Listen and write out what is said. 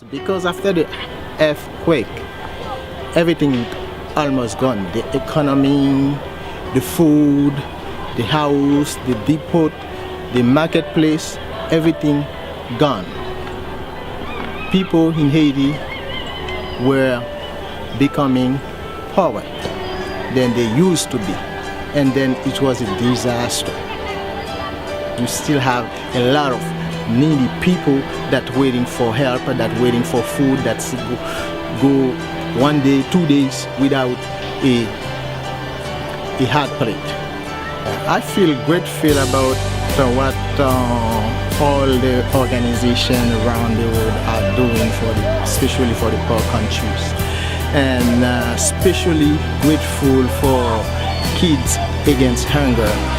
Because after the earthquake, everything almost gone. The economy, the food, the house, the depot, the marketplace, everything gone. People in Haiti were becoming poorer than they used to be. And then it was a disaster. You still have a lot of needy people that waiting for help, that waiting for food, that go 1 day, 2 days without a hard plate. I feel grateful about what all the organizations around the world are doing especially for the poor countries, and especially grateful for Kids Against Hunger.